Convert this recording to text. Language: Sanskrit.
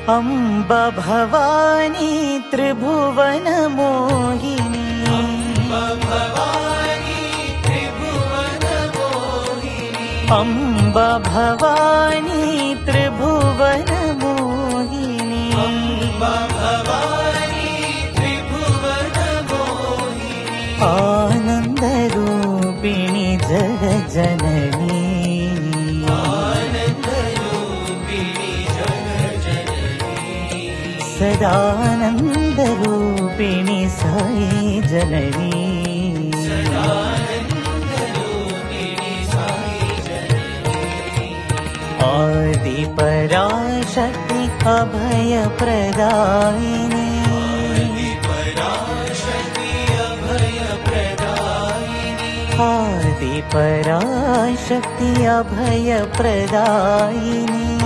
अम्ब भवानी त्रिभुवन मोहिनी अम्ब भवानी त्रिभुवन मोहिनी आनंद रूपिणी जगज्जननी सदानंद रूपिणी साई जननी आदि पराशक्ति अभय प्रदायिनी आदि पराशक्ति अभय प्रदायिनी